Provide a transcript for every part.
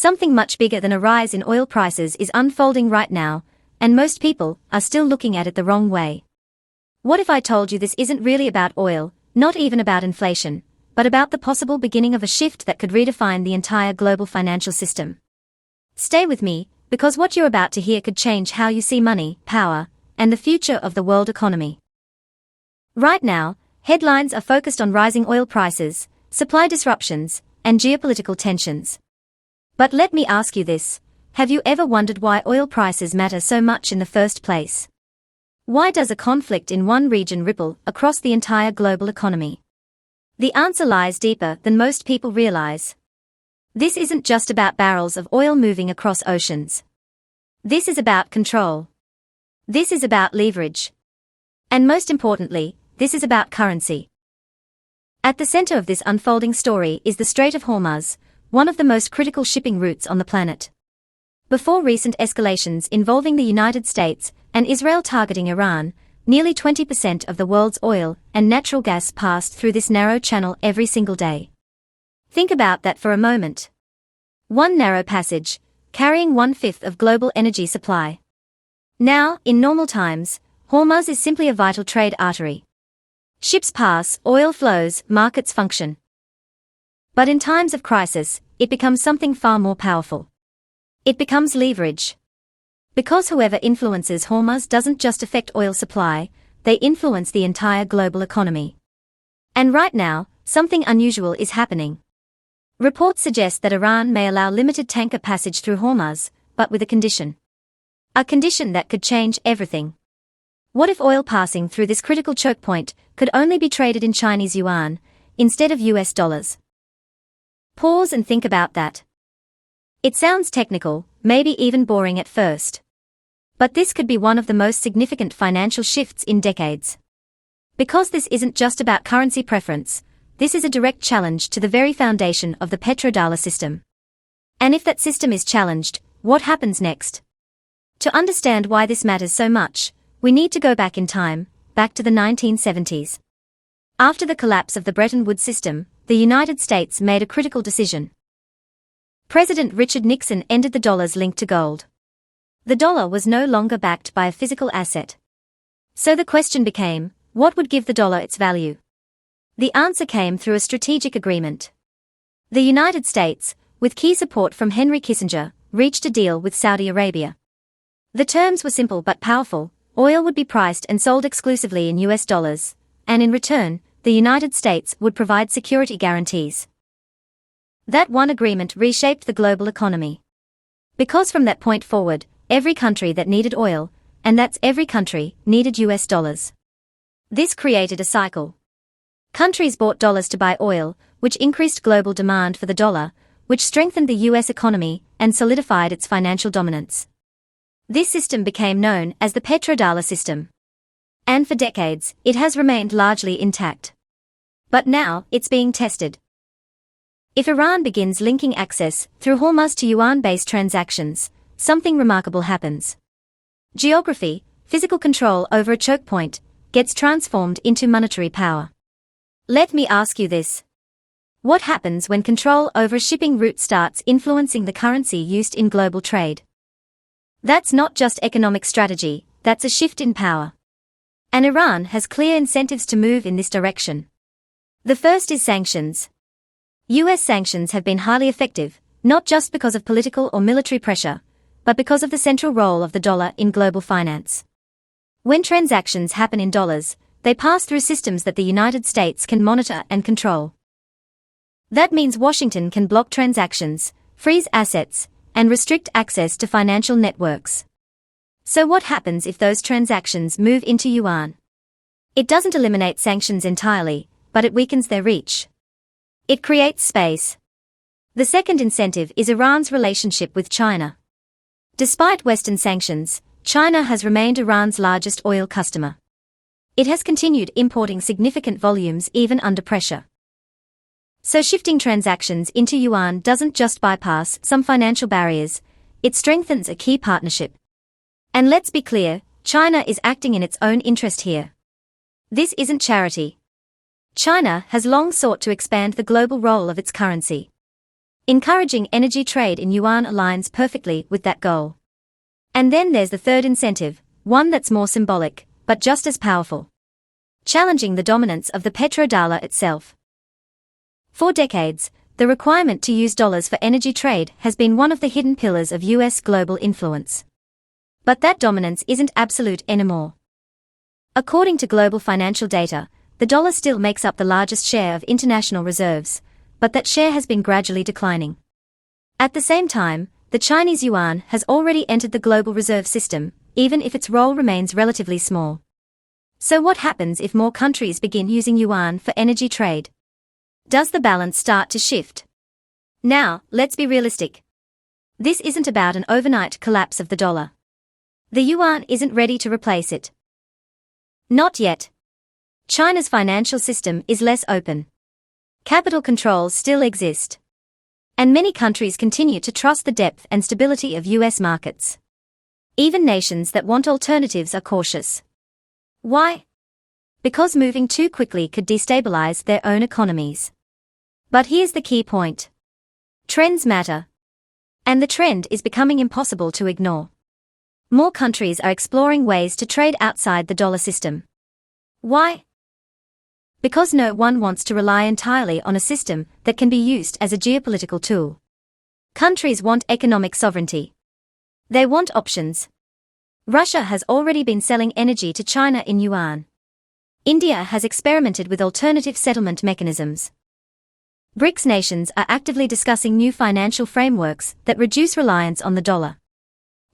Something much bigger than a rise in oil prices is unfolding right now, and most people are still looking at it the wrong way. What if I told you this isn't really about oil, not even about inflation, but about the possible beginning of a shift that could redefine the entire global financial system? Stay with me, because what you're about to hear could change how you see money, power, and the future of the world economy. Right now, headlines are focused on rising oil prices, supply disruptions, and geopolitical tensions. But let me ask you this: have you ever wondered why oil prices matter so much in the first place? Why does a conflict in one region ripple across the entire global economy? The answer lies deeper than most people realize. This isn't just about barrels of oil moving across oceans. This is about control. This is about leverage. And most importantly, this is about currency. At the center of this unfolding story is the Strait of Hormuz, one of the most critical shipping routes on the planet. Before recent escalations involving the United States and Israel targeting Iran, nearly 20% of the world's oil and natural gas passed through this narrow channel every single day. Think about that for a moment. One narrow passage, carrying 1/5 of global energy supply. Now, in normal times, Hormuz is simply a vital trade artery. Ships pass, oil flows, markets function. But in times of crisis, it becomes something far more powerful. It becomes leverage. Because whoever influences Hormuz doesn't just affect oil supply, they influence the entire global economy. And right now, something unusual is happening. Reports suggest that Iran may allow limited tanker passage through Hormuz, but with a condition. A condition that could change everything. What if oil passing through this critical choke point could only be traded in Chinese Yuan, instead of US dollars? Pause and think about that. It sounds technical, maybe even boring at first. But this could be one of the most significant financial shifts in decades. Because this isn't just about currency preference, this is a direct challenge to the very foundation of the petrodollar system. And if that system is challenged, what happens next? To understand why this matters so much, we need to go back in time, back to the 1970s. After the collapse of the Bretton Woods system, the United States made a critical decision. President Richard Nixon ended the dollar's link to gold. The dollar was no longer backed by a physical asset. So the question became, what would give the dollar its value? The answer came through a strategic agreement. The United States, with key support from Henry Kissinger, reached a deal with Saudi Arabia. The terms were simple but powerful: oil would be priced and sold exclusively in US dollars, and in return, the United States would provide security guarantees. That one agreement reshaped the global economy. Because from that point forward, every country that needed oil, and that's every country, needed US dollars. This created a cycle. Countries bought dollars to buy oil, which increased global demand for the dollar, which strengthened the US economy and solidified its financial dominance. This system became known as the petrodollar system. And for decades, it has remained largely intact. But now, it's being tested. If Iran begins linking access through Hormuz to yuan-based transactions, something remarkable happens. Geography, physical control over a choke point, gets transformed into monetary power. Let me ask you this. What happens when control over a shipping route starts influencing the currency used in global trade? That's not just economic strategy, that's a shift in power. And Iran has clear incentives to move in this direction. The first is sanctions. US sanctions have been highly effective, not just because of political or military pressure, but because of the central role of the dollar in global finance. When transactions happen in dollars, they pass through systems that the United States can monitor and control. That means Washington can block transactions, freeze assets, and restrict access to financial networks. So what happens if those transactions move into yuan? It doesn't eliminate sanctions entirely, but it weakens their reach. It creates space. The second incentive is Iran's relationship with China. Despite Western sanctions, China has remained Iran's largest oil customer. It has continued importing significant volumes even under pressure. So shifting transactions into yuan doesn't just bypass some financial barriers, it strengthens a key partnership. And let's be clear, China is acting in its own interest here. This isn't charity. China has long sought to expand the global role of its currency. Encouraging energy trade in yuan aligns perfectly with that goal. And then there's the third incentive, one that's more symbolic, but just as powerful. Challenging the dominance of the petrodollar itself. For decades, the requirement to use dollars for energy trade has been one of the hidden pillars of US global influence. But that dominance isn't absolute anymore. According to global financial data, the dollar still makes up the largest share of international reserves, but that share has been gradually declining. At the same time, the Chinese Yuan has already entered the global reserve system, even if its role remains relatively small. So what happens if more countries begin using yuan for energy trade? Does the balance start to shift? Now, let's be realistic. This isn't about an overnight collapse of the dollar. The yuan isn't ready to replace it. Not yet. China's financial system is less open. Capital controls still exist. And many countries continue to trust the depth and stability of US markets. Even nations that want alternatives are cautious. Why? Because moving too quickly could destabilize their own economies. But here's the key point. Trends matter. And the trend is becoming impossible to ignore. More countries are exploring ways to trade outside the dollar system. Why? Because no one wants to rely entirely on a system that can be used as a geopolitical tool. Countries want economic sovereignty. They want options. Russia has already been selling energy to China in yuan. India has experimented with alternative settlement mechanisms. BRICS nations are actively discussing new financial frameworks that reduce reliance on the dollar.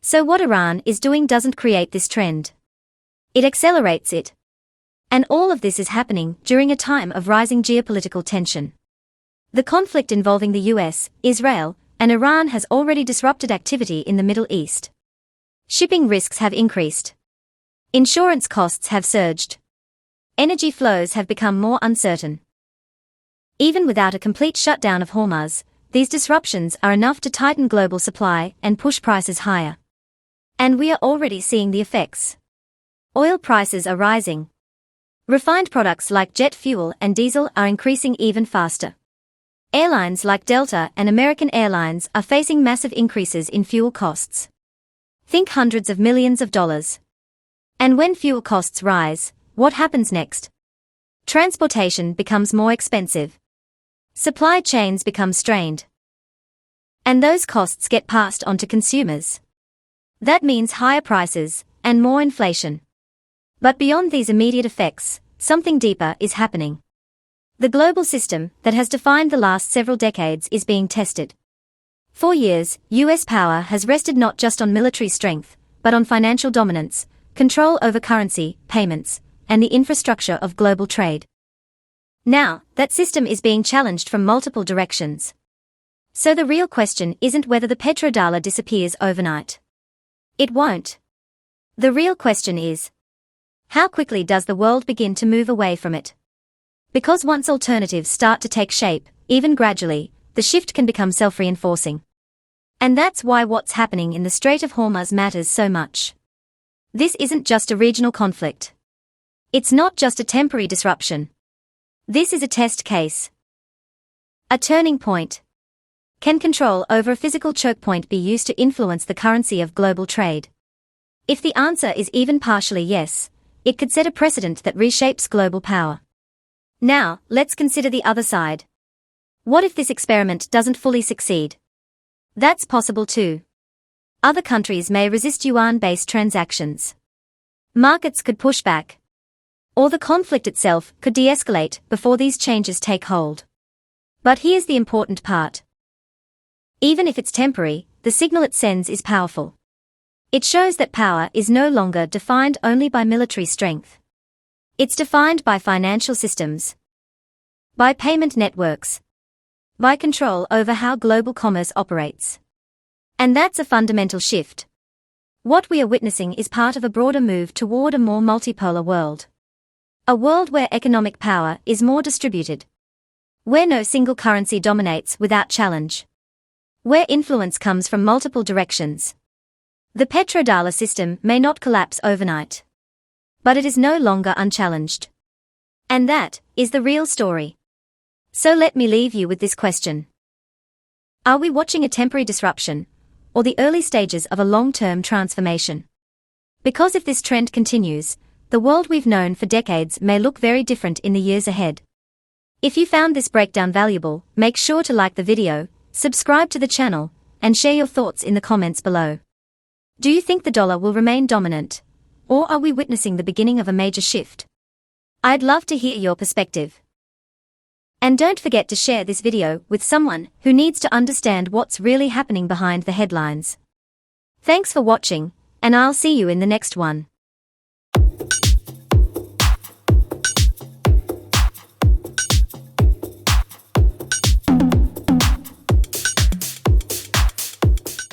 So what Iran is doing doesn't create this trend. It accelerates it. And all of this is happening during a time of rising geopolitical tension. The conflict involving the US, Israel, and Iran has already disrupted activity in the Middle East. Shipping risks have increased. Insurance costs have surged. Energy flows have become more uncertain. Even without a complete shutdown of Hormuz, these disruptions are enough to tighten global supply and push prices higher. And we are already seeing the effects. Oil prices are rising. Refined products like jet fuel and diesel are increasing even faster. Airlines like Delta and American Airlines are facing massive increases in fuel costs. Think hundreds of millions of dollars. And when fuel costs rise, what happens next? Transportation becomes more expensive. Supply chains become strained. And those costs get passed on to consumers. That means higher prices and more inflation. But beyond these immediate effects, something deeper is happening. The global system that has defined the last several decades is being tested. For years, US power has rested not just on military strength, but on financial dominance, control over currency, payments, and the infrastructure of global trade. Now, that system is being challenged from multiple directions. So the real question isn't whether the petrodollar disappears overnight. It won't. The real question is, how quickly does the world begin to move away from it? Because once alternatives start to take shape, even gradually, the shift can become self-reinforcing. And that's why what's happening in the Strait of Hormuz matters so much. This isn't just a regional conflict. It's not just a temporary disruption. This is a test case. A turning point. Can control over a physical chokepoint be used to influence the currency of global trade? If the answer is even partially yes, it could set a precedent that reshapes global power. Now, let's consider the other side. What if this experiment doesn't fully succeed? That's possible too. Other countries may resist yuan-based transactions. Markets could push back. Or the conflict itself could de-escalate before these changes take hold. But here's the important part. Even if it's temporary, the signal it sends is powerful. It shows that power is no longer defined only by military strength. It's defined by financial systems, by payment networks, by control over how global commerce operates. And that's a fundamental shift. What we are witnessing is part of a broader move toward a more multipolar world. A world where economic power is more distributed. Where no single currency dominates without challenge. Where influence comes from multiple directions. The petrodollar system may not collapse overnight. But it is no longer unchallenged. And that is the real story. So let me leave you with this question. Are we watching a temporary disruption, or the early stages of a long-term transformation? Because if this trend continues, the world we've known for decades may look very different in the years ahead. If you found this breakdown valuable, make sure to like the video, subscribe to the channel, and share your thoughts in the comments below. Do you think the dollar will remain dominant? Or are we witnessing the beginning of a major shift? I'd love to hear your perspective. And don't forget to share this video with someone who needs to understand what's really happening behind the headlines. Thanks for watching, and I'll see you in the next one.